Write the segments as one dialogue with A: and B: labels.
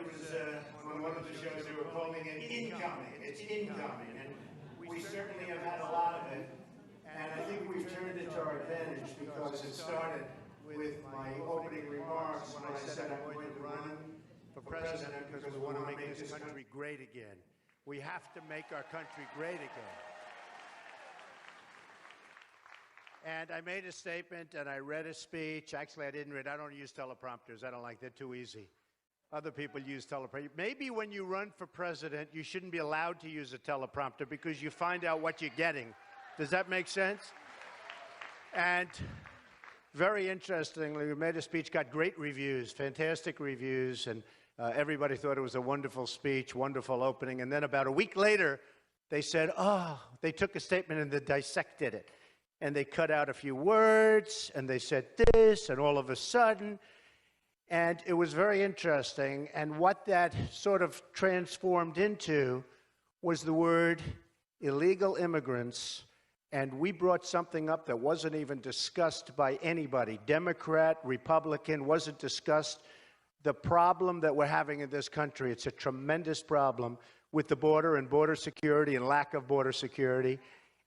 A: it was on one of the shows they were calling it incoming. It's incoming, and we certainly have had a lot of it. And I think we've turned it to our advantage because it started with my opening remarks when I said I'm going to run for president because we want to make this country great again. We have to make our country great again. And I made a statement and I read a speech. Actually, I didn't read. I don't use teleprompters. I don't like that. Too easy. Other people use teleprompter. Maybe when you run for president, you shouldn't be allowed to use a teleprompter because you find out what you're getting. Does that make sense? And very interestingly, we made a speech, got great reviews, fantastic reviews, and everybody thought it was a wonderful speech, wonderful opening. And then about a week later, they said, oh, they took a statement and they dissected it. And they cut out a few words, and they said this, and all of a sudden, and it was very interesting. And what that sort of transformed into was the word illegal immigrants. And we brought something up that wasn't even discussed by anybody. Democrat, Republican, wasn't discussed. The problem that we're having in this country, it's a tremendous problem with the border and border security and lack of border security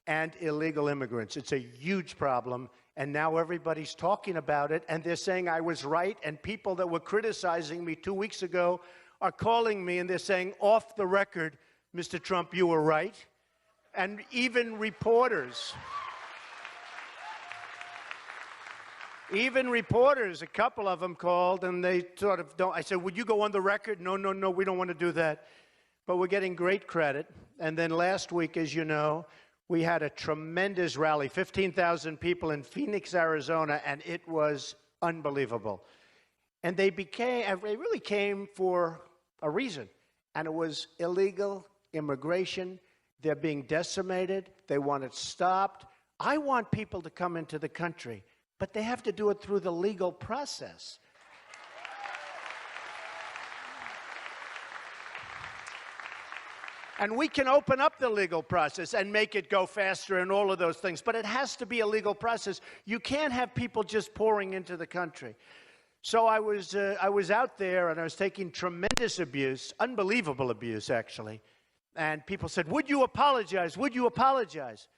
A: and illegal immigrants. It's a huge problem. And now everybody's talking about it, and they're saying I was right, and people that were criticizing me 2 weeks ago are calling me, and they're saying, off the record, Mr. Trump, you were right. And even reporters, a couple of them called, and they sort of don't. I said, would you go on the record? No, no, no, we don't want to do that. But we're getting great credit. And then last week, as you know, we had a tremendous rally, 15,000 people in Phoenix, Arizona, and it was unbelievable. And they really came for a reason, and it was illegal immigration. They're being decimated. They want it stopped. I want people to come into the country, but they have to do it through the legal process. And we can open up the legal process and make it go faster and all of those things, but it has to be a legal process. You can't have people just pouring into the country. So I was out there and I was taking tremendous abuse, unbelievable abuse actually, and people said, would you apologize? Would you apologize?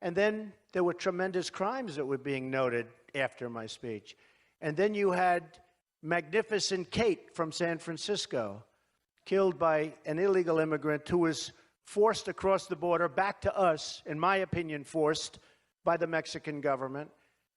A: And then there were tremendous crimes that were being noted after my speech. And then you had Magnificent Kate from San Francisco, killed by an illegal immigrant who was forced across the border back to us, in my opinion, forced by the Mexican government,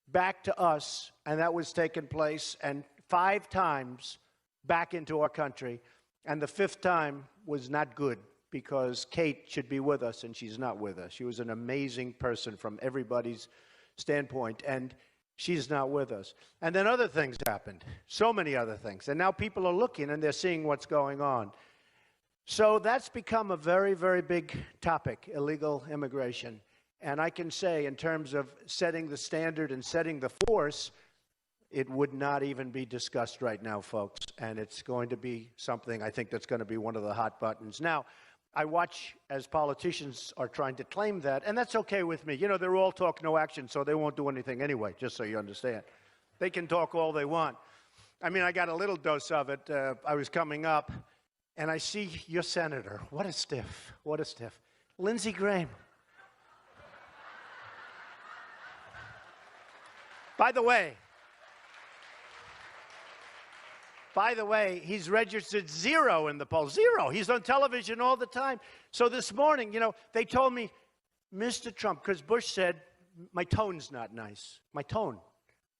A: back to us, and that was taking place, and 5 times back into our country, and the 5th time was not good because Kate should be with us, and she's not with us. She was an amazing person from everybody's standpoint, and she's not with us. And then other things happened, so many other things. And now people are looking and they're seeing what's going on. So that's become a very, very big topic, illegal immigration. And I can say in terms of setting the standard and setting the force, it would not even be discussed right now, folks. And it's going to be something I think that's going to be one of the hot buttons. Now, I watch as politicians are trying to claim that, and that's okay with me. You know, they're all talk, no action, so they won't do anything anyway, just so you understand. They can talk all they want. I mean, I got a little dose of it. I was coming up, and I see your senator. What a stiff. What a stiff. Lindsey Graham. By the way, he's registered 0 in the polls. 0. He's on television all the time. So this morning, you know, they told me, Mr. Trump, because Bush said, my tone's not nice. My tone.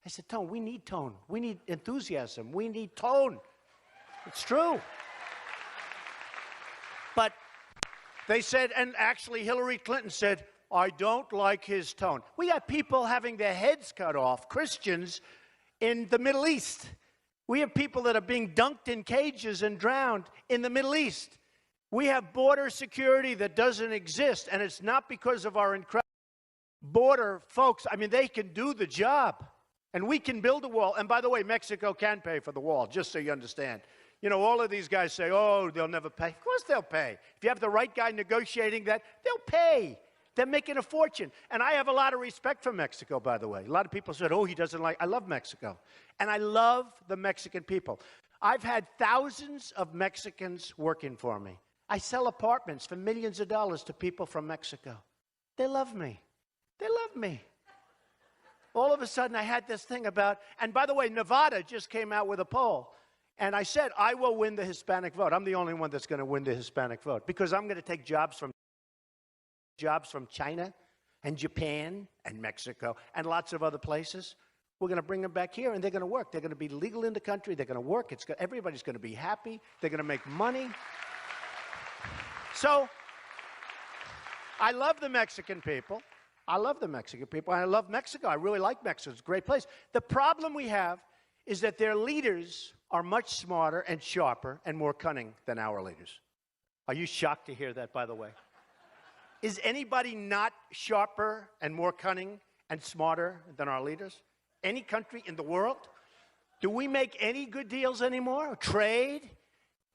A: I said, tone, we need tone. We need enthusiasm. We need tone. It's true. But they said, and actually Hillary Clinton said, I don't like his tone. We have people having their heads cut off, Christians, in the Middle East. We have people that are being dunked in cages and drowned in the Middle East. We have border security that doesn't exist, and it's not because of our incredible border folks. I mean, they can do the job, and we can build a wall. And by the way, Mexico can pay for the wall, just so you understand. You know, all of these guys say, oh, they'll never pay. Of course they'll pay. If you have the right guy negotiating that, they'll pay. They're making a fortune. And I have a lot of respect for Mexico, by the way. A lot of people said, oh, he doesn't like, I love Mexico. And I love the Mexican people. I've had thousands of Mexicans working for me. I sell apartments for millions of dollars to people from Mexico. They love me. They love me. All of a sudden, I had this thing about, and by the way, Nevada just came out with a poll. And I said, I will win the Hispanic vote. I'm the only one that's going to win the Hispanic vote because I'm going to take jobs from China and Japan and Mexico and lots of other places. We're going to bring them back here, and they're going to work. They're going to be legal in the country. They're going to work. Everybody's going to be happy. They're going to make money. So I love the Mexican people. I love the Mexican people. I love Mexico. I really like Mexico. It's a great place. The problem we have is that their leaders are much smarter and sharper and more cunning than our leaders. Are you shocked to hear that, by the way? Is anybody not sharper and more cunning and smarter than our leaders? Any country in the world? Do we make any good deals anymore? Trade?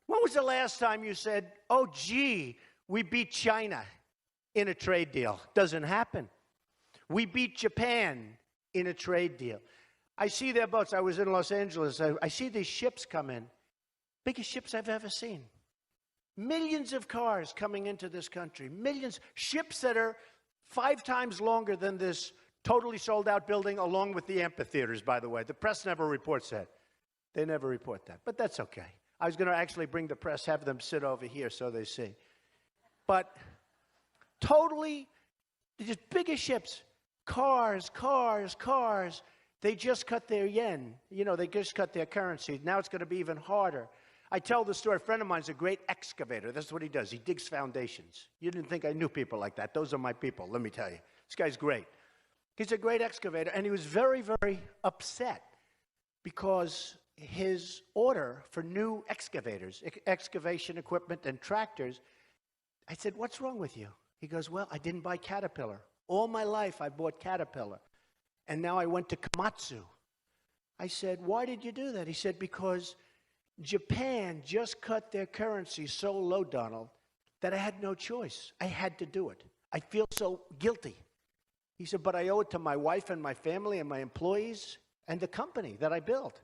A: When was the last time you said, oh, gee, we beat China in a trade deal? Doesn't happen. We beat Japan in a trade deal. I see their boats. I was in Los Angeles. I see these ships come in. Biggest ships I've ever seen. Millions of cars coming into this country. Millions. Ships that are 5 times longer than this totally sold out building, along with the amphitheaters, by the way. The press never reports that. They never report that. But that's okay. I was going to actually bring the press, have them sit over here so they see. But totally, just biggest ships. Cars. They just cut their yen. You know, they just cut their currency. Now it's going to be even harder. I tell the story. A friend of mine is a great excavator. That's what he does. He digs foundations. You didn't think I knew people like that. Those are my people, let me tell you. This guy's great. He's a great excavator, and he was very, very upset because his order for new excavators, excavation equipment and tractors, I said, what's wrong with you? He goes, well, I didn't buy Caterpillar. All my life I bought Caterpillar. And now I went to Komatsu. I said, why did you do that? He said, because Japan just cut their currency so low, Donald, that I had no choice. I had to do it. I feel so guilty. He said, but I owe it to my wife and my family and my employees and the company that I built.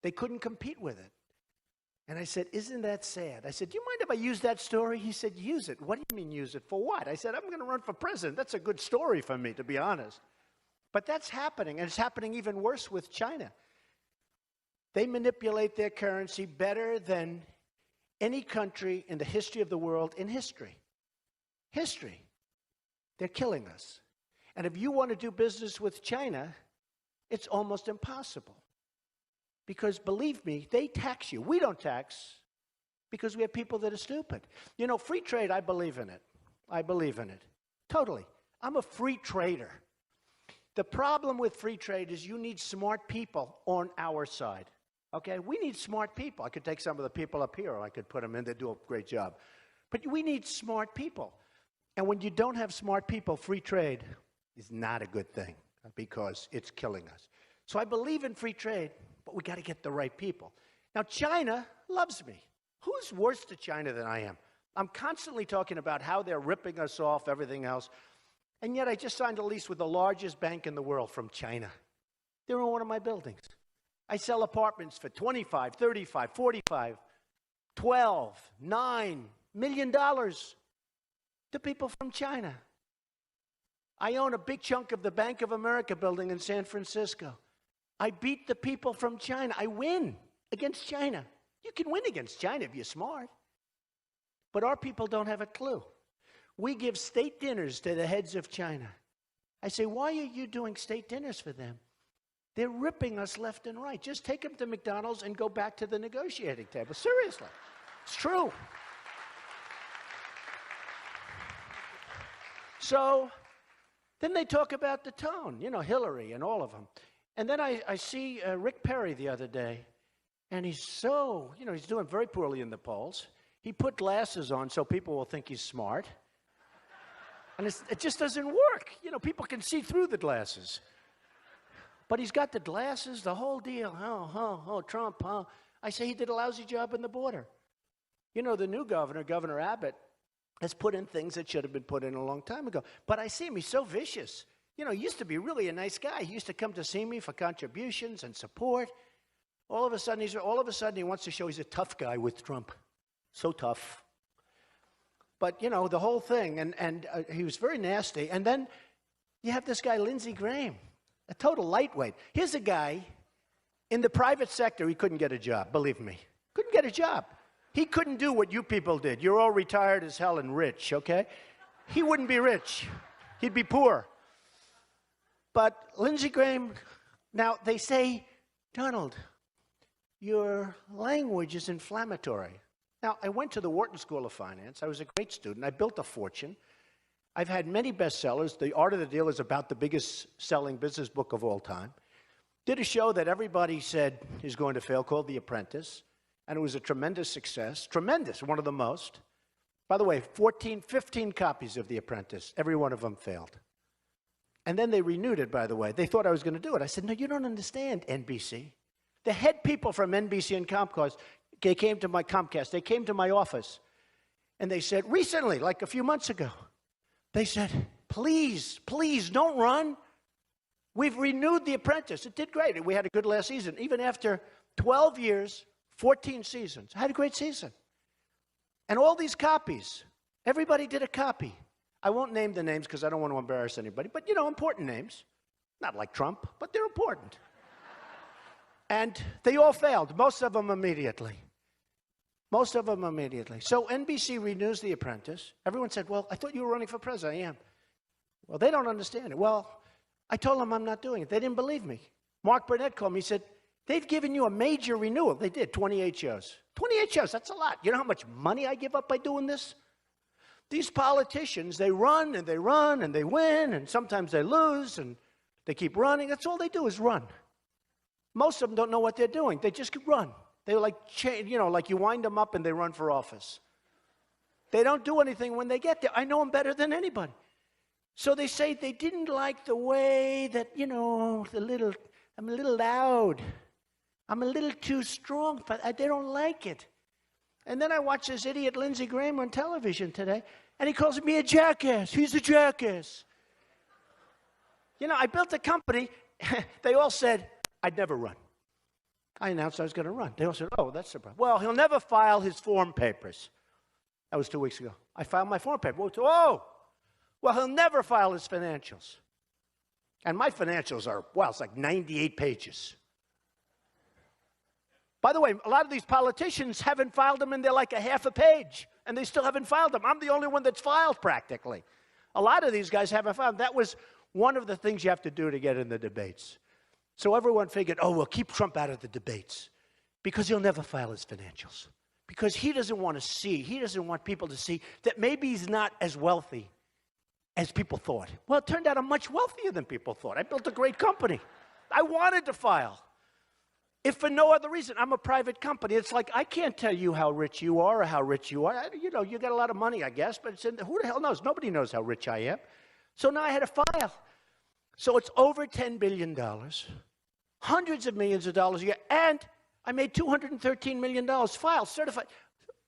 A: They couldn't compete with it. And I said, isn't that sad? I said, do you mind if I use that story? He said, use it. What do you mean use it? For what? I said, I'm going to run for president. That's a good story for me, to be honest. But that's happening, and it's happening even worse with China. They manipulate their currency better than any country in the history of the world in history. History. They're killing us. And if you want to do business with China, it's almost impossible. Because believe me, they tax you. We don't tax because we have people that are stupid. You know, free trade, I believe in it. I believe in it. Totally. I'm a free trader. The problem with free trade is you need smart people on our side. Okay? We need smart people. I could take some of the people up here, or I could put them in. They do a great job. But we need smart people. And when you don't have smart people, free trade is not a good thing because it's killing us. So I believe in free trade, but we got to get the right people. Now, China loves me. Who's worse to China than I am? I'm constantly talking about how they're ripping us off, everything else. And yet I just signed a lease with the largest bank in the world from China. They're in one of my buildings. I sell apartments for $25, $35, $45, $12, $9 million to people from China. I own a big chunk of the Bank of America building in San Francisco. I beat the people from China. I win against China. You can win against China if you're smart. But our people don't have a clue. We give state dinners to the heads of China. I say, why are you doing state dinners for them? They're ripping us left and right. Just take them to McDonald's and go back to the negotiating table. Seriously. It's true. So then they talk about the tone, you know, Hillary and all of them. And then I see Rick Perry the other day, and he's so, you know, he's doing very poorly in the polls. He put glasses on so people will think he's smart. And it just doesn't work. You know, people can see through the glasses. But he's got the glasses, the whole deal. Oh, Trump, huh? I say he did a lousy job in the border. You know, the new governor, Governor Abbott, has put in things that should have been put in a long time ago. But I see him, he's so vicious. You know, he used to be really a nice guy. He used to come to see me for contributions and support. All of a sudden he wants to show he's a tough guy with Trump. So tough. But, you know, the whole thing, and he was very nasty. And then you have this guy, Lindsey Graham, a total lightweight. Here's a guy in the private sector, he couldn't get a job, believe me. Couldn't get a job. He couldn't do what you people did. You're all retired as hell and rich, okay? He wouldn't be rich. He'd be poor. But Lindsey Graham, now they say, Donald, your language is inflammatory. Now, I went to the Wharton School of Finance. I was a great student. I built a fortune. I've had many bestsellers. The Art of the Deal is about the biggest selling business book of all time. Did a show that everybody said is going to fail called The Apprentice. And it was a tremendous success. Tremendous, one of the most. By the way, 15 copies of The Apprentice. Every one of them failed. And then they renewed it, by the way. They thought I was going to do it. I said, no, you don't understand, NBC. The head people from NBC and Comcast, they came to my office. And they said, recently, like a few months ago, they said, please, please don't run. We've renewed The Apprentice. It did great. We had a good last season. Even after 12 years, 14 seasons. I had a great season. And all these copies, everybody did a copy. I won't name the names because I don't want to embarrass anybody, but, you know, important names. Not like Trump, but they're important. And they all failed, most of them immediately. Most of them immediately. So NBC renews The Apprentice. Everyone said, well, I thought you were running for president. I am. Well, they don't understand it. Well, I told them I'm not doing it. They didn't believe me. Mark Burnett called me. He said, they've given you a major renewal. They did, 28 shows. 28 shows, that's a lot. You know how much money I give up by doing this? These politicians, they run and they run and they win, and sometimes they lose, and they keep running. That's all they do is run. Most of them don't know what they're doing. They just run. They're like, you know, like you wind them up and they run for office. They don't do anything when they get there. I know them better than anybody. So they say they didn't like the way that, you know, I'm a little loud. I'm a little too strong, but they don't like it. And then I watch this idiot Lindsey Graham on television today, and he calls me a jackass. He's a jackass. You know, I built a company. They all said I'd never run. I announced I was going to run. They all said, oh, that's the problem. Well, he'll never file his form papers. That was 2 weeks ago. I filed my form paper. Oh, well, he'll never file his financials. And my financials are, well, it's like 98 pages. By the way, a lot of these politicians haven't filed them, and they're like a half a page, and they still haven't filed them. I'm the only one that's filed, practically. A lot of these guys haven't filed. That was one of the things you have to do to get in the debates. So everyone figured, oh, we'll keep Trump out of the debates because he'll never file his financials. Because he doesn't want people to see that maybe he's not as wealthy as people thought. Well, it turned out I'm much wealthier than people thought. I built a great company. I wanted to file. If for no other reason, I'm a private company. It's like, I can't tell you how rich you are or how rich you are. You know, you got a lot of money, I guess, but who the hell knows? Nobody knows how rich I am. So now I had to file. So it's over $10 billion, hundreds of millions of dollars a year, and I made $213 million filed, certified.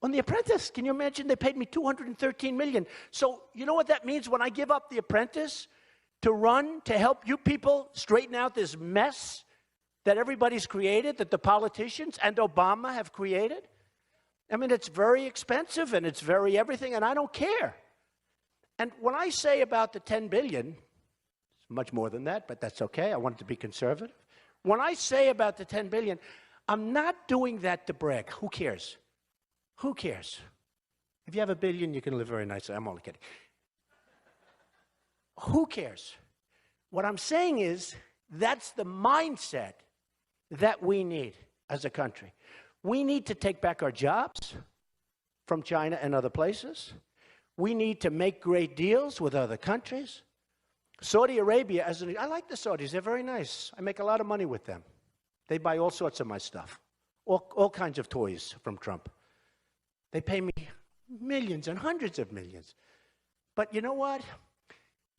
A: On The Apprentice, can you imagine? They paid me $213 million. So you know what that means when I give up The Apprentice to run, to help you people straighten out this mess that everybody's created, that the politicians and Obama have created? I mean, it's very expensive and it's very everything, and I don't care. And when I say about the $10 billion, it's much more than that, but that's okay. I want it to be conservative. When I say about the $10 billion, I'm not doing that to brag. Who cares? Who cares? If you have $1 billion, you can live very nicely. I'm only kidding. Who cares? What I'm saying is that's the mindset that we need as a country. We need to take back our jobs from China and other places. We need to make great deals with other countries. Saudi Arabia, I like the Saudis. They're very nice. I make a lot of money with them. They buy all sorts of my stuff, all kinds of toys from Trump. They pay me millions and hundreds of millions. But you know what?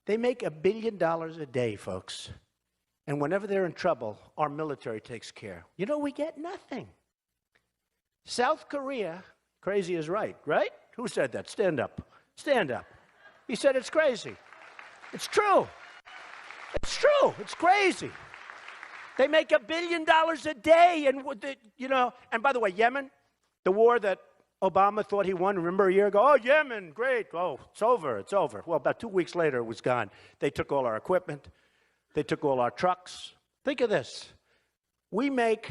A: They make $1 billion a day, folks. And whenever they're in trouble, our military takes care. You know, we get nothing. South Korea, crazy is right? Who said that? Stand up. Stand up. He said it's crazy. It's true. It's true. It's crazy. They make $1 billion a day. And, and by the way, Yemen, the war that Obama thought he won, remember a year ago? Oh, Yemen, great. Oh, it's over, it's over. Well, about 2 weeks later, it was gone. They took all our equipment. They took all our trucks. Think of this. We make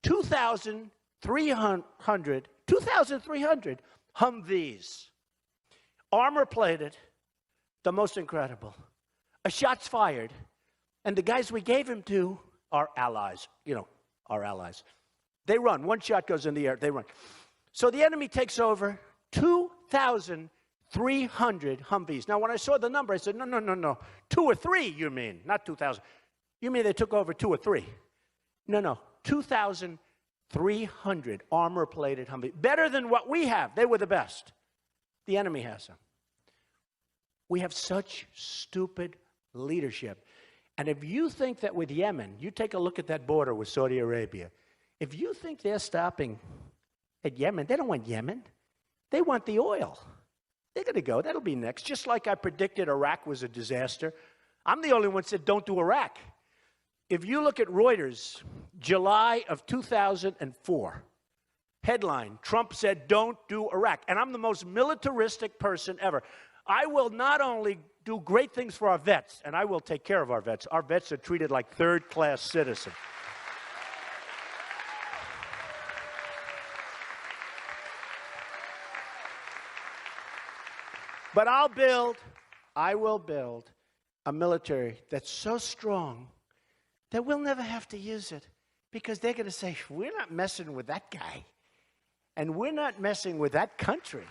A: 2,300 Humvees, armor-plated, the most incredible. A shot's fired, and the guys we gave him to are allies, our allies. They run. One shot goes in the air, they run. So the enemy takes over 2,300 Humvees. Now, when I saw the number, I said, no. 2 or 3, you mean, not 2,000. You mean they took over 2 or 3? No. 2,300 armor-plated Humvees. Better than what we have. They were the best. The enemy has them. We have such stupid leadership. And if you think that with Yemen, you take a look at that border with Saudi Arabia, if you think they're stopping at Yemen, they don't want Yemen. They want the oil. They're going to go. That'll be next. Just like I predicted Iraq was a disaster. I'm the only one who said don't do Iraq. If you look at Reuters, July of 2004, headline, Trump said don't do Iraq. And I'm the most militaristic person ever. I will not only do great things for our vets, and I will take care of our vets. Our vets are treated like third-class citizens. But I will build a military that's so strong that we'll never have to use it because they're going to say, we're not messing with that guy, and we're not messing with that country.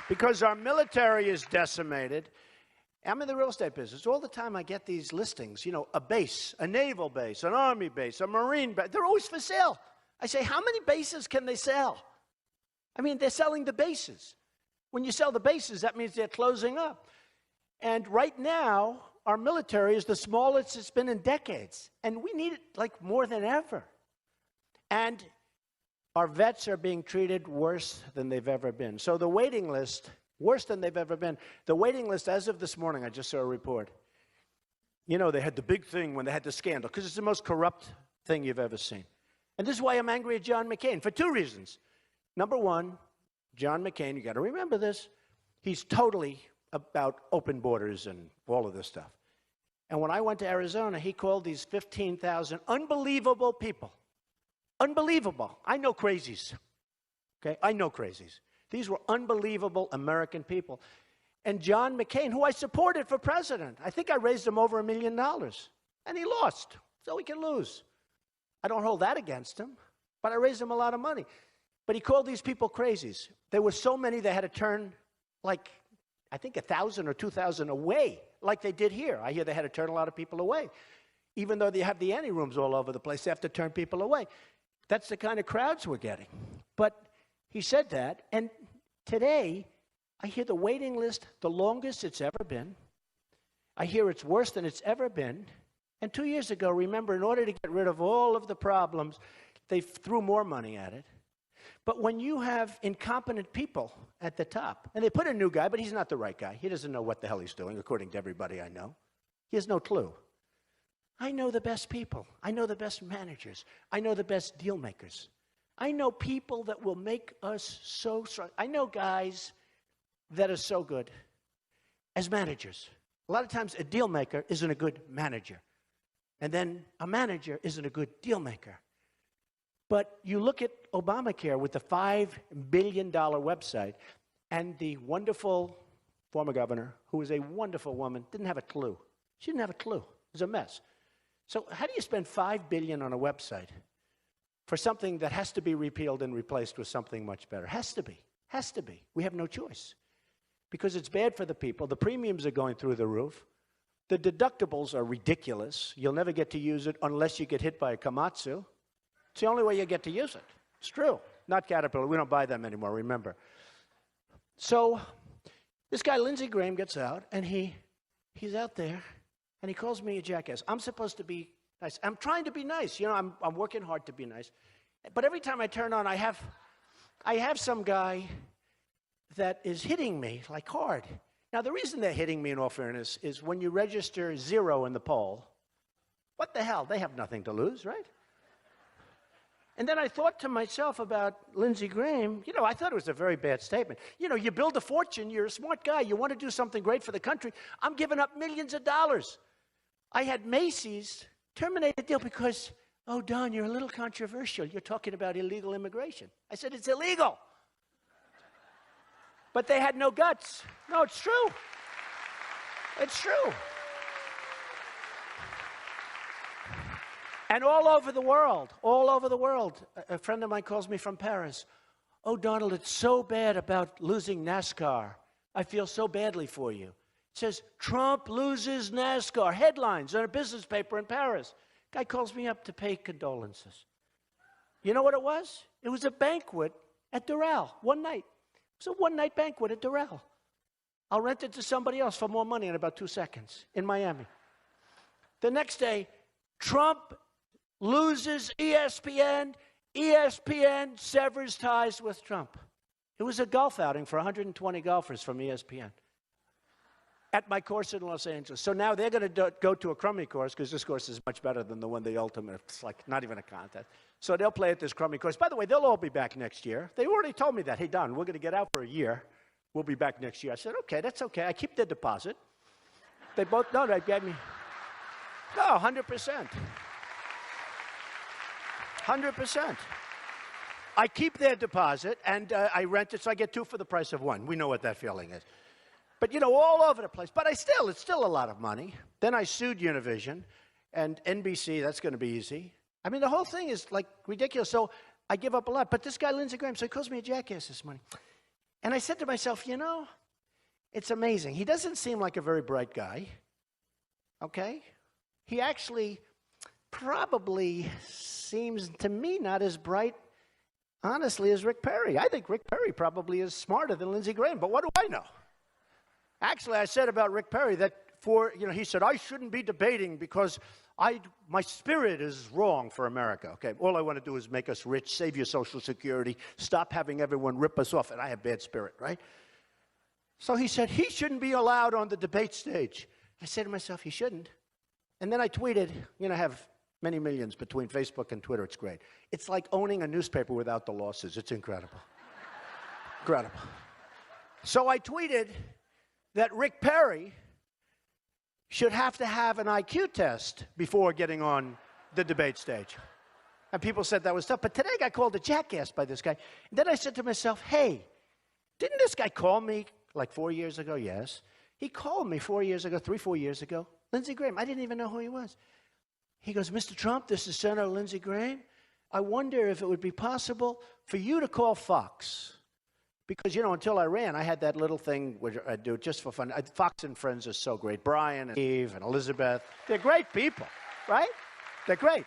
A: Because our military is decimated. I'm in the real estate business. All the time I get these listings, a base, a naval base, an army base, a marine base. They're always for sale. I say, how many bases can they sell? I mean, they're selling the bases. When you sell the bases, that means they're closing up. And right now, our military is the smallest it's been in decades. And we need it like more than ever. And our vets are being treated worse than they've ever been. So the waiting list, worse than they've ever been. The waiting list, as of this morning, I just saw a report. They had the big thing when they had the scandal, because it's the most corrupt thing you've ever seen. And this is why I'm angry at John McCain, for 2 reasons. Number one, John McCain, you got to remember this, he's totally about open borders and all of this stuff. And when I went to Arizona, he called these 15,000 unbelievable people. Unbelievable. I know crazies. Okay? I know crazies. These were unbelievable American people. And John McCain, who I supported for president, I think I raised him over $1 million. And he lost. So he can lose. I don't hold that against him. But I raised him a lot of money. But he called these people crazies. There were so many they had to turn, like, I think 1,000 or 2,000 away, like they did here. I hear they had to turn a lot of people away. Even though they have the anti-rooms all over the place, they have to turn people away. That's the kind of crowds we're getting. But he said that, and today, I hear the waiting list, the longest it's ever been. I hear it's worse than it's ever been. And 2 years ago, remember, in order to get rid of all of the problems, they threw more money at it. But when you have incompetent people at the top, and they put a new guy, but he's not the right guy. He doesn't know what the hell he's doing, according to everybody I know. He has no clue. I know the best people. I know the best managers. I know the best deal makers. I know people that will make us so strong. I know guys that are so good as managers. A lot of times a deal maker isn't a good manager. And then a manager isn't a good deal maker. But you look at Obamacare with the $5 billion website, and the wonderful former governor, who was a wonderful woman, didn't have a clue. She didn't have a clue. It was a mess. So how do you spend $5 billion on a website for something that has to be repealed and replaced with something much better? Has to be. Has to be. We have no choice. Because it's bad for the people. The premiums are going through the roof. The deductibles are ridiculous. You'll never get to use it unless you get hit by a Komatsu. It's the only way you get to use it. It's true. Not Caterpillar. We don't buy them anymore, remember. So this guy, Lindsey Graham, gets out, and he's out there, and he calls me a jackass. I'm supposed to be nice. I'm trying to be nice. I'm working hard to be nice. But every time I turn on, I have some guy that is hitting me, like hard. Now, the reason they're hitting me, in all fairness, is when you register 0 in the poll, what the hell? They have nothing to lose, right? And then I thought to myself about Lindsey Graham, you know, I thought it was a very bad statement. You know, you build a fortune, you're a smart guy, you want to do something great for the country. I'm giving up millions of dollars. I had Macy's terminate the deal because, oh, Don, you're a little controversial. You're talking about illegal immigration. I said, it's illegal. But they had no guts. No, it's true. It's true. And all over the world, a friend of mine calls me from Paris. Oh, Donald, it's so bad about losing NASCAR. I feel so badly for you. It says, Trump loses NASCAR. Headlines on a business paper in Paris. Guy calls me up to pay condolences. You know what it was? It was a banquet at Doral, one night. It was a one-night banquet at Doral. I'll rent it to somebody else for more money in about 2 seconds in Miami. The next day, Trump loses ESPN. ESPN severs ties with Trump. It was a golf outing for 120 golfers from ESPN at my course in Los Angeles. So now they're going to go to a crummy course because this course is much better than the one, the ultimate. It's like not even a contest. So they'll play at this crummy course. By the way, they'll all be back next year. They already told me that. Hey, Don, we're going to get out for a year. We'll be back next year. I said, okay, that's okay. I keep their deposit. They both know they gave me. No, 100%. 100%. I keep their deposit, and I rent it, so I get 2 for the price of 1. We know what that feeling is. But, you know, all over the place. But it's still a lot of money. Then I sued Univision and NBC. That's going to be easy. I mean, the whole thing is, like, ridiculous. So I give up a lot. But this guy, Lindsey Graham, so he calls me a jackass this morning. And I said to myself, you know, it's amazing. He doesn't seem like a very bright guy, okay? He actually probably seems to me not as bright, honestly, as Rick Perry. I think Rick Perry probably is smarter than Lindsey Graham, but what do I know? Actually, I said about Rick Perry that he said, I shouldn't be debating because my spirit is wrong for America. Okay, all I want to do is make us rich, save your Social Security, stop having everyone rip us off, and I have bad spirit, right? So he said he shouldn't be allowed on the debate stage. I said to myself, he shouldn't. And then I tweeted, I have many millions between Facebook and Twitter. It's great. It's like owning a newspaper without the losses. It's incredible. Incredible. So I tweeted that Rick Perry should have to have an IQ test before getting on the debate stage. And people said that was tough. But today I got called a jackass by this guy. And then I said to myself, hey, didn't this guy call me like 4 years ago? Yes. He called me 4 years ago, 4 years ago. Lindsey Graham. I didn't even know who he was. He goes, Mr. Trump, this is Senator Lindsey Graham. I wonder if it would be possible for you to call Fox. Because, until I ran, I had that little thing which I do just for fun. Fox and Friends are so great. Brian and Eve and Elizabeth. They're great people, right? They're great.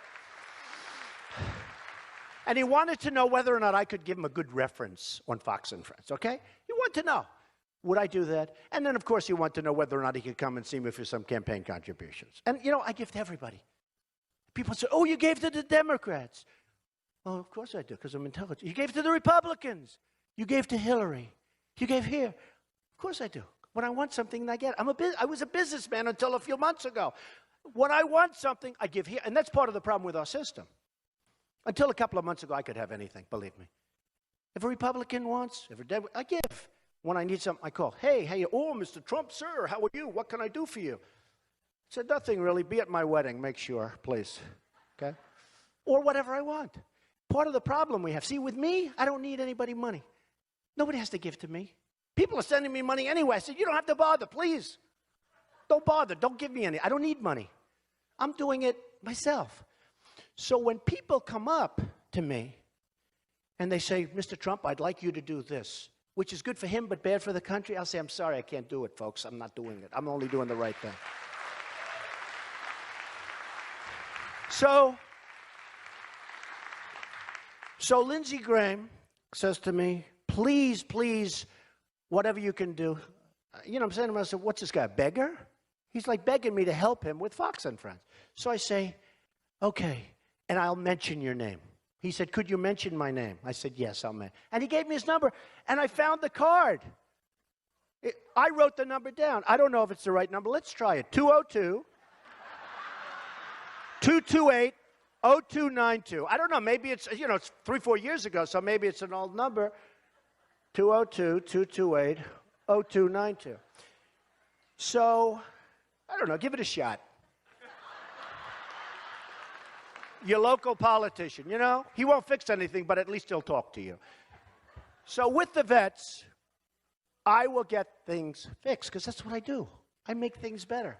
A: And he wanted to know whether or not I could give him a good reference on Fox and Friends, okay? He wanted to know. Would I do that? And then, of course, he wanted to know whether or not he could come and see me for some campaign contributions. And, I give to everybody. People say, oh, you gave to the Democrats. Well, of course I do, because I'm intelligent. You gave to the Republicans. You gave to Hillary. You gave here. Of course I do. When I want something, I get it. I was a businessman until a few months ago. When I want something, I give here. And that's part of the problem with our system. Until a couple of months ago, I could have anything, believe me. If a Republican wants, if a Democrat, I give. When I need something, I call. Hey, oh, Mr. Trump, sir, how are you? What can I do for you? I said, nothing really. Be at my wedding. Make sure, please. Okay? Or whatever I want. Part of the problem we have. See, with me, I don't need anybody money. Nobody has to give to me. People are sending me money anyway. I said, you don't have to bother, please. Don't bother. Don't give me any. I don't need money. I'm doing it myself. So when people come up to me and they say, Mr. Trump, I'd like you to do this, which is good for him but bad for the country, I'll say, I'm sorry, I can't do it, folks. I'm not doing it. I'm only doing the right thing. So Lindsey Graham says to me, please, whatever you can do. I'm saying to myself, what's this guy, a beggar? He's like begging me to help him with Fox and Friends. So I say, okay, and I'll mention your name. He said, could you mention my name? I said, yes, I'll mention. And he gave me his number, and I found the card. I wrote the number down. I don't know if it's the right number. Let's try it. 202-228-0292. I don't know. Maybe it's, it's 3-4 years ago, so maybe it's an old number. 202-228-0292. So, I don't know. Give it a shot. Your local politician, he won't fix anything, but at least he'll talk to you. So with the vets, I will get things fixed, because that's what I do. I make things better.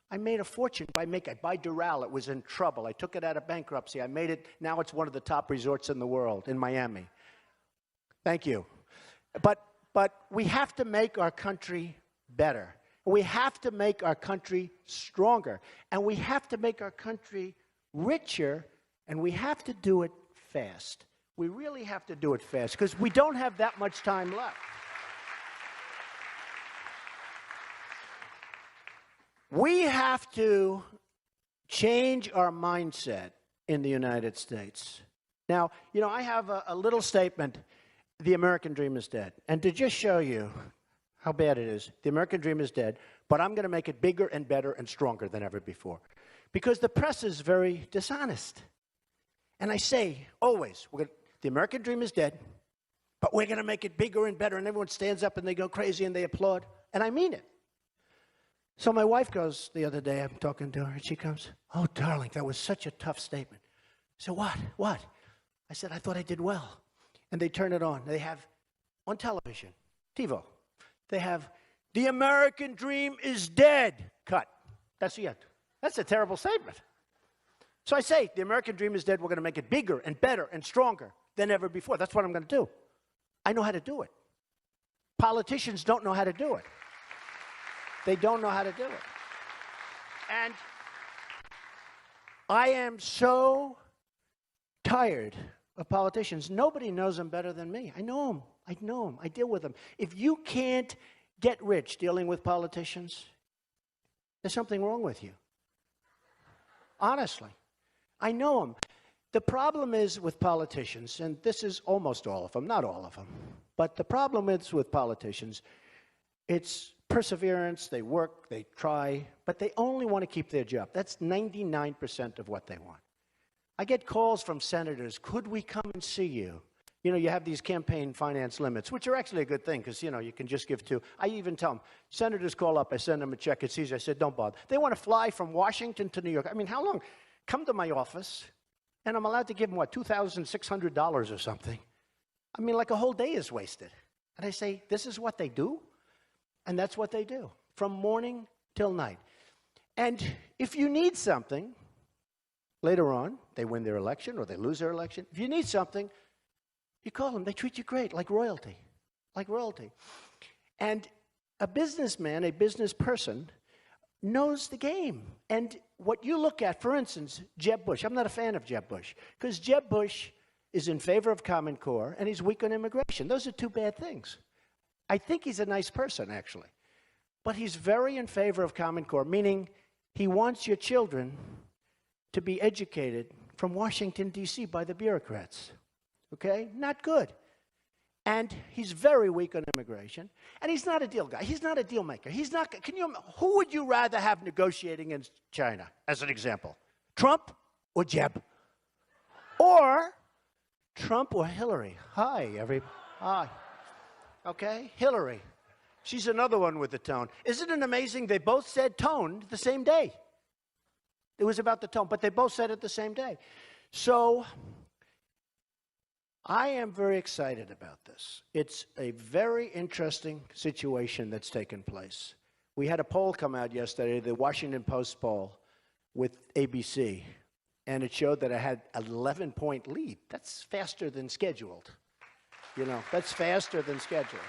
A: I made a fortune by Doral. It was in trouble. I took it out of bankruptcy. I made it, now it's one of the top resorts in the world, in Miami. Thank you. But we have to make our country better. We have to make our country stronger. And we have to make our country richer, and we have to do it fast. We really have to do it fast, because we don't have that much time left. We have to change our mindset in the United States. Now, I have a little statement, the American dream is dead. And to just show you how bad it is, the American dream is dead, but I'm going to make it bigger and better and stronger than ever before. Because the press is very dishonest. And I say, always, the American dream is dead, but we're going to make it bigger and better. And everyone stands up and they go crazy and they applaud. And I mean it. So my wife goes the other day, I'm talking to her, and she comes, "Oh, darling, that was such a tough statement." So what? I said, "I thought I did well." And they turn it on. They have, on television, TiVo, they have, "The American dream is dead." Cut. That's the end. That's a terrible statement. So I say, the American dream is dead. We're going to make it bigger and better and stronger than ever before. That's what I'm going to do. I know how to do it. Politicians don't know how to do it. They don't know how to do it. And I am so tired of politicians. Nobody knows them better than me. I know them. I know them. I deal with them. If you can't get rich dealing with politicians, there's something wrong with you. Honestly. I know them. The problem is with politicians, and this is almost all of them, not all of them, but the problem is with politicians, it's perseverance, they work, they try, but they only want to keep their job. That's 99% of what they want. I get calls from senators, "Could we come and see you?" You have these campaign finance limits, which are actually a good thing, because, you can just give to. I even tell them, senators call up, I send them a check, it's easy. I said, don't bother. They want to fly from Washington to New York. I mean, how long? Come to my office, and I'm allowed to give them, $2,600 or something. I mean, like a whole day is wasted. And I say, this is what they do? And that's what they do, from morning till night. And if you need something, later on, they win their election or they lose their election. If you need something, you call them. They treat you great, like royalty, like royalty. And a businessman, a business person, knows the game. And what you look at, for instance, Jeb Bush. I'm not a fan of Jeb Bush, because Jeb Bush is in favor of Common Core, and he's weak on immigration. Those are two bad things. I think he's a nice person, actually. But he's very in favor of Common Core, meaning he wants your children to be educated from Washington, D.C. by the bureaucrats. Okay? Not good. And he's very weak on immigration. And he's not a deal guy. He's not a deal maker. Who would you rather have negotiating in China, as an example? Trump or Jeb? Or Trump or Hillary? Hi. Okay? Hillary. She's another one with the tone. Isn't it amazing? They both said tone the same day. It was about the tone, but they both said it the same day. So I am very excited about this. It's a very interesting situation that's taken place. We had a poll come out yesterday, the Washington Post poll with ABC, and it showed that I had an 11-point lead. That's faster than scheduled. That's faster than scheduled.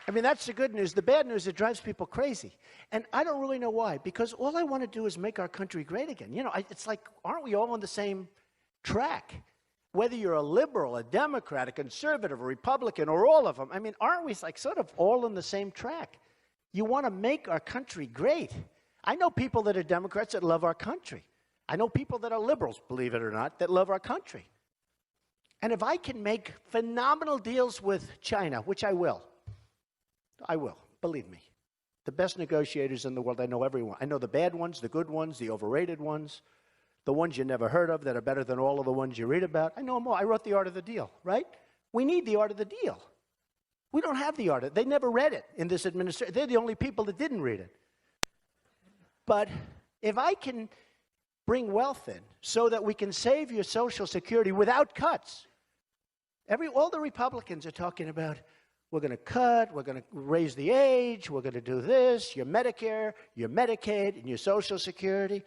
A: I mean, that's the good news. The bad news, it drives people crazy. And I don't really know why, because all I want to do is make our country great again. It's like, aren't we all on the same track? Whether you're a liberal, a Democrat, a conservative, a Republican, or all of them, I mean, aren't we like sort of all on the same track? You want to make our country great. I know people that are Democrats that love our country. I know people that are liberals, believe it or not, that love our country. And if I can make phenomenal deals with China, which I will, believe me. The best negotiators in the world, I know everyone. I know the bad ones, the good ones, the overrated ones, the ones you never heard of that are better than all of the ones you read about. I know them all. I wrote The Art of the Deal, right? We need the art of the deal. We don't have the art of it. They never read it in this administration. They're the only people that didn't read it. But if I can bring wealth in so that we can save your Social Security without cuts, all the Republicans are talking about, we're going to cut, we're going to raise the age, we're going to do this, your Medicare, your Medicaid, and your Social Security.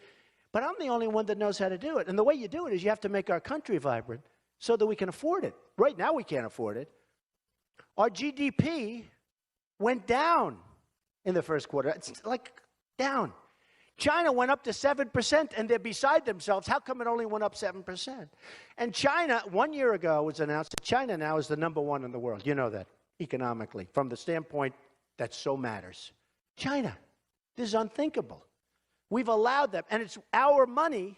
A: But I'm the only one that knows how to do it. And the way you do it is you have to make our country vibrant so that we can afford it. Right now we can't afford it. Our GDP went down in the first quarter. It's like down. China went up to 7%, and they're beside themselves. How come it only went up 7%? And China, 1 year ago, was announced that China now is the #1 in the world. You know that, economically, from the standpoint that so matters. China. This is unthinkable. We've allowed them, and it's our money.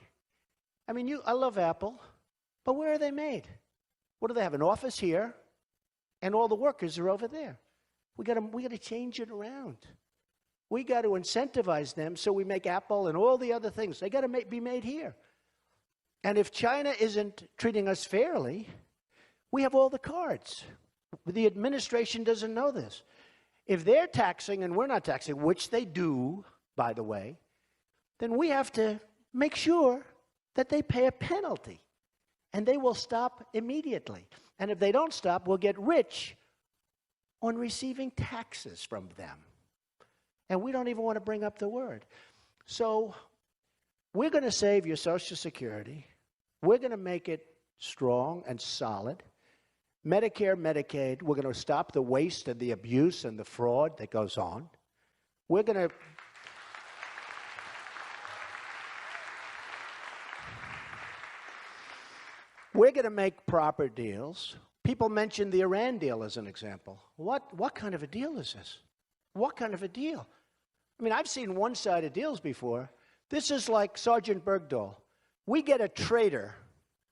A: I mean, I love Apple, but where are they made? What do they have, an office here, and all the workers are over there? We got to change it around. We got to incentivize them so we make Apple and all the other things. They got to be made here. And if China isn't treating us fairly, we have all the cards. The administration doesn't know this. If they're taxing and we're not taxing, which they do, by the way, then we have to make sure that they pay a penalty. And they will stop immediately. And if they don't stop, we'll get rich on receiving taxes from them. And we don't even want to bring up the word. So we're going to save your Social Security. We're going to make it strong and solid. Medicare, Medicaid, we're going to stop the waste and the abuse and the fraud that goes on. We're going to make proper deals. People mention the Iran deal as an example. What kind of a deal is this? What kind of a deal? I mean, I've seen one-sided deals before. This is like Sergeant Bergdahl. We get a traitor,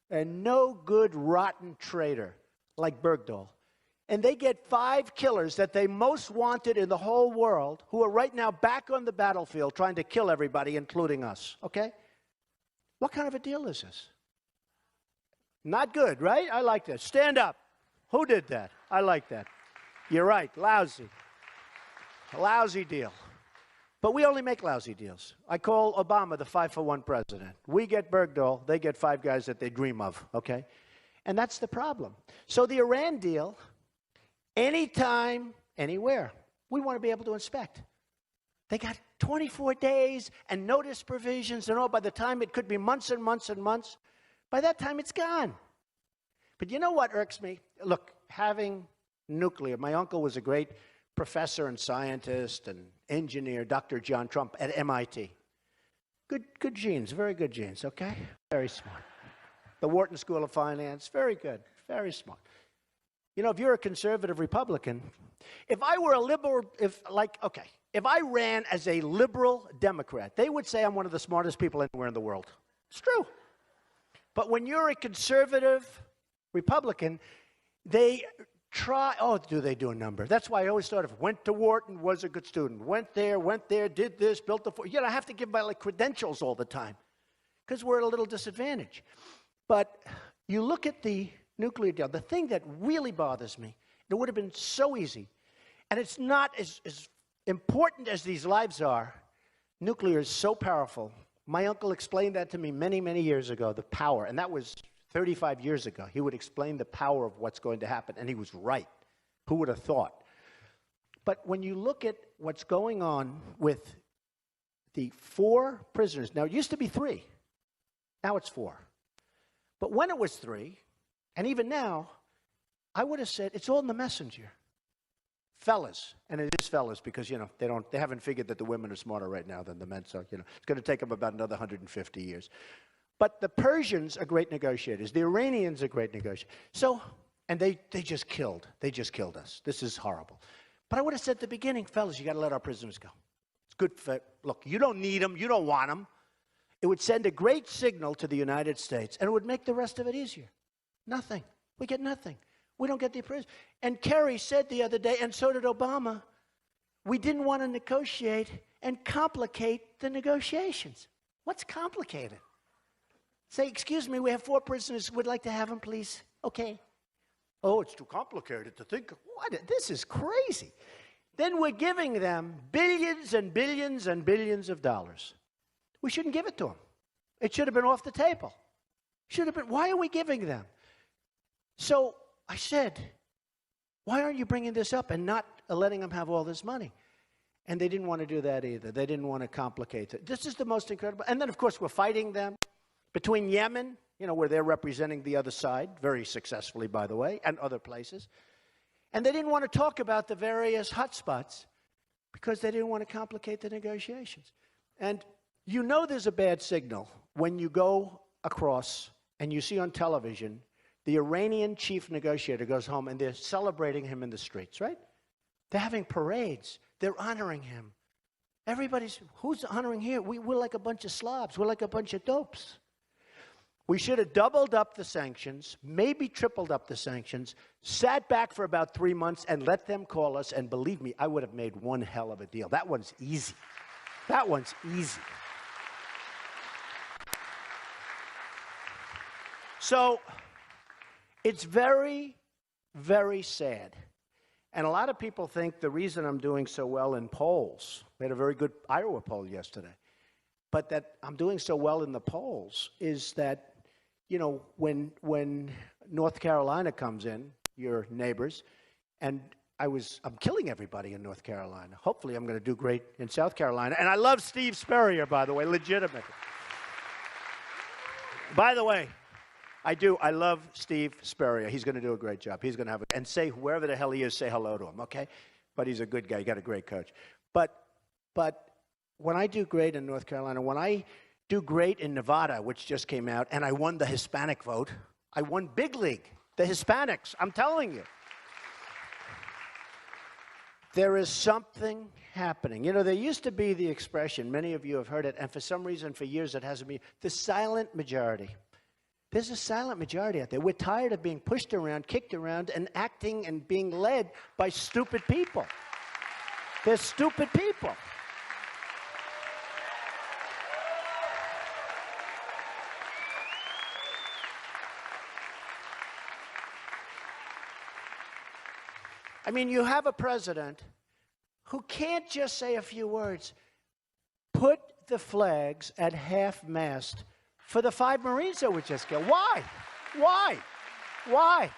A: a no-good, rotten traitor like Bergdahl, and they get 5 killers that they most wanted in the whole world who are right now back on the battlefield trying to kill everybody, including us, okay? What kind of a deal is this? Not good, right? I like that. Stand up. Who did that? I like that. You're right. Lousy. A lousy deal. But we only make lousy deals. I call Obama the 5-for-1 president. We get Bergdahl, they get 5 guys that they dream of, okay? And that's the problem. So the Iran deal, anytime, anywhere, we want to be able to inspect. They got 24 days and notice provisions and all. By the time it could be months and months and months, by that time it's gone. But you know what irks me? Look, having nuclear, my uncle was a great professor and scientist and engineer, Dr. John Trump at MIT. Good genes, very good genes, okay? Very smart. The Wharton School of Finance, very good, very smart. You know, if you're a conservative Republican, if I were a liberal, if I ran as a liberal Democrat, they would say I'm one of the smartest people anywhere in the world. It's true. But when you're a conservative Republican, they try, do they do a number? That's why I always thought of, went to Wharton, was a good student, went there, did this, built the, I have to give my credentials all the time because we're at a little disadvantage. But you look at the nuclear deal, the thing that really bothers me, it would have been so easy, and it's not as important as these lives are. Nuclear is so powerful. My uncle explained that to me many, many years ago, the power, and that was 35 years ago. He would explain the power of what's going to happen, and he was right. Who would have thought? But when you look at what's going on with the 4 prisoners, now it used to be 3, now it's 4. But when it was 3, and even now, I would have said it's all in the messenger. Fellas, and it is fellas because, they haven't figured that the women are smarter right now than the men, so, it's going to take them about another 150 years. But the Persians are great negotiators. The Iranians are great negotiators. So, and they just killed. They just killed us. This is horrible. But I would have said at the beginning, fellas, you got to let our prisoners go. It's good for, look, you don't need them. You don't want them. It would send a great signal to the United States, and it would make the rest of it easier. Nothing. We get nothing. We don't get the appraisal. And Kerry said the other day, and so did Obama, we didn't want to negotiate and complicate the negotiations. What's complicated? Say, excuse me, we have 4 prisoners. We'd like to have them, please. Okay. Oh, it's too complicated to think. What? This is crazy. Then we're giving them billions and billions and billions of dollars. We shouldn't give it to them. It should have been off the table. Should have been. Why are we giving them? So I said, why aren't you bringing this up and not letting them have all this money? And they didn't want to do that either. They didn't want to complicate it. This is the most incredible. And then, of course, we're fighting them between Yemen, where they're representing the other side, very successfully, by the way, and other places. And they didn't want to talk about the various hotspots because they didn't want to complicate the negotiations. And there's a bad signal when you go across and you see on television the Iranian chief negotiator goes home and they're celebrating him in the streets, right? They're having parades. They're honoring him. Who's honoring here? We're like a bunch of slobs. We're like a bunch of dopes. We should have doubled up the sanctions, maybe tripled up the sanctions, sat back for about 3 months and let them call us. And believe me, I would have made one hell of a deal. That one's easy. That one's easy. So it's very, very sad. And a lot of people think the reason I'm doing so well in polls, we had a very good Iowa poll yesterday, but that I'm doing so well in the polls is that, when North Carolina comes in, your neighbors, and I'm killing everybody in North Carolina. Hopefully I'm going to do great in South Carolina. And I love Steve Spurrier, by the way, legitimately. By the way, I love Steve Spurrier. He's going to do a great job. He's going to have and say wherever the hell he is, say hello to him, okay? But he's a good guy. He got a great coach. But when I do great in North Carolina, when I do great in Nevada, which just came out, and I won the Hispanic vote, I won big league, the Hispanics, I'm telling you. There is something happening. There used to be the expression, many of you have heard it, and for some reason for years it hasn't been, the silent majority. There's a silent majority out there. We're tired of being pushed around, kicked around, and acting and being led by stupid people. They're stupid people. I mean, you have a president who can't just say a few words. Put the flags at half-mast for the 5 Marines that were just killed. Why? Why? Why?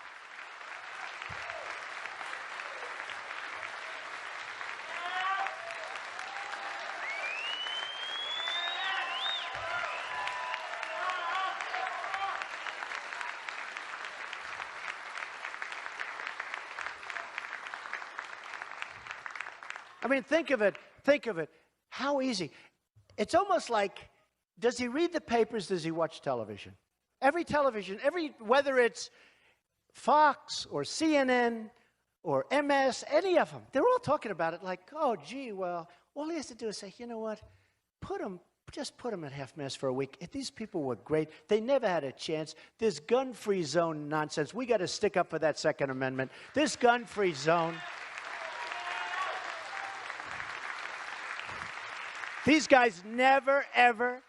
A: I mean, think of it. How easy. It's almost like, does he read the papers? Does he watch television? Whether it's Fox or CNN or MS, any of them, they're all talking about it like, oh, gee, well, all he has to do is say, you know what, just put them at half-mast for a week. These people were great. They never had a chance. This gun-free zone nonsense, we got to stick up for that Second Amendment. This gun-free zone. These guys never, ever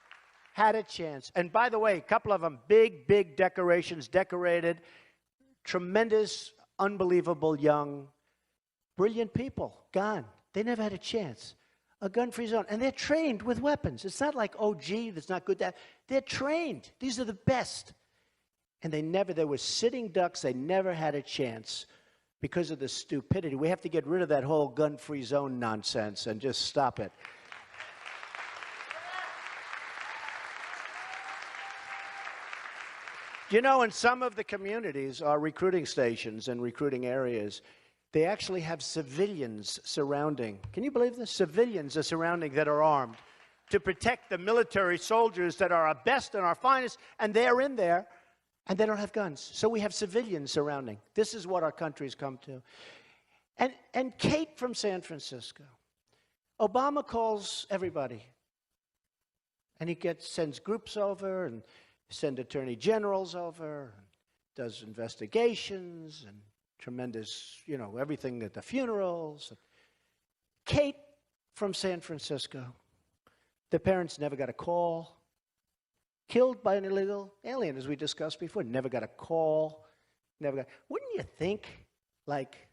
A: had a chance. And by the way, a couple of them, big, big decorations, decorated, tremendous, unbelievable, young, brilliant people, gone. They never had a chance. A gun-free zone. And they're trained with weapons. It's not like, oh, gee, that's not good. They're trained. These are the best. And they were sitting ducks. They never had a chance because of the stupidity. We have to get rid of that whole gun-free zone nonsense and just stop it. In some of the communities, our recruiting stations and recruiting areas, they actually have civilians surrounding. Can you believe this? Civilians are surrounding that are armed to protect the military soldiers that are our best and our finest, and they're in there, and they don't have guns. So we have civilians surrounding. This is what our country's come to. And Kate from San Francisco, Obama calls everybody, and he sends groups over and send attorney generals over, does investigations and tremendous, you know, everything at the funerals. Kate from San Francisco. Their parents never got a call. Killed by an illegal alien, as we discussed before. Never got a call. Never got. Wouldn't you think, like,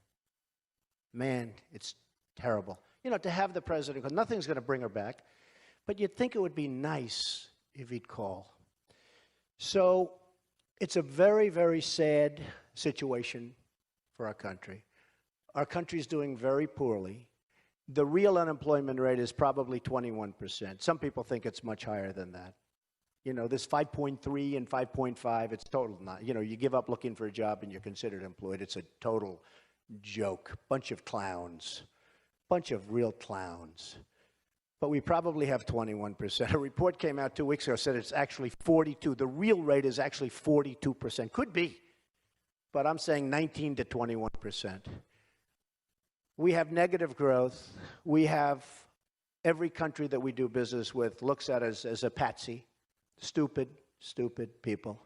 A: man, it's terrible. You know, to have the president, because nothing's going to bring her back, but you'd think it would be nice if he'd call. So it's a very, very sad situation for our country. Our country's doing very poorly. The real unemployment rate is probably 21%. Some people think it's much higher than that. You know, this 5.3 and 5.5, it's total not. You know, you give up looking for a job and you're considered employed. It's a total joke. Bunch of clowns. Bunch of real clowns. But we probably have 21%. A report came out 2 weeks ago, said it's actually 42. The real rate is actually 42%. Could be. But I'm saying 19 to 21%. We have negative growth. We have every country that we do business with looks at us as a patsy. Stupid, stupid people.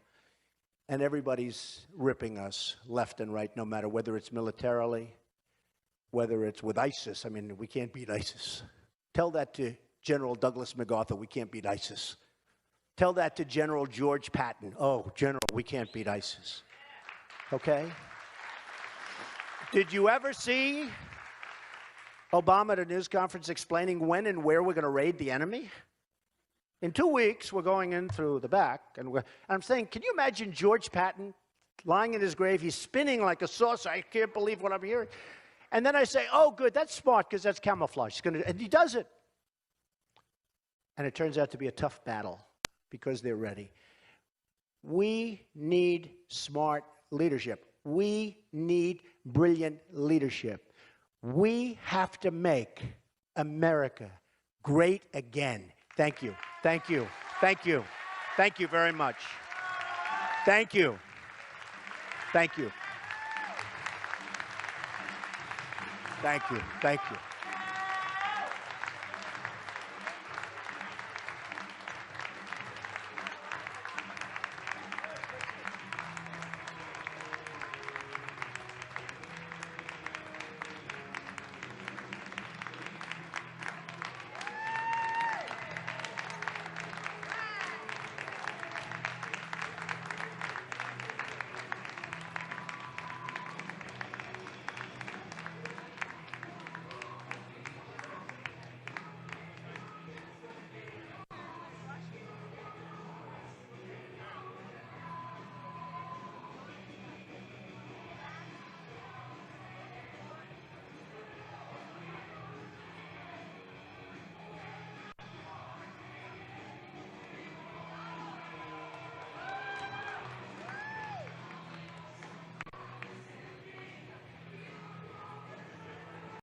A: And everybody's ripping us left and right, no matter whether it's militarily, whether it's with ISIS. I mean, we can't beat ISIS. Tell that to General Douglas MacArthur, we can't beat ISIS. Tell that to General George Patton. Oh, General, we can't beat ISIS. Okay? Did you ever see Obama at a news conference explaining when and where we're going to raid the enemy? In 2 weeks, we're going in through the back, and I'm saying, can you imagine George Patton lying in his grave? He's spinning like a saucer. I can't believe what I'm hearing. And then I say, oh, good, that's smart, because that's camouflage. And he does it. And it turns out to be a tough battle, because they're ready. We need smart leadership. We need brilliant leadership. We have to make America great again. Thank you. Thank you. Thank you. Thank you very much. Thank you. Thank you. Thank you. Thank you.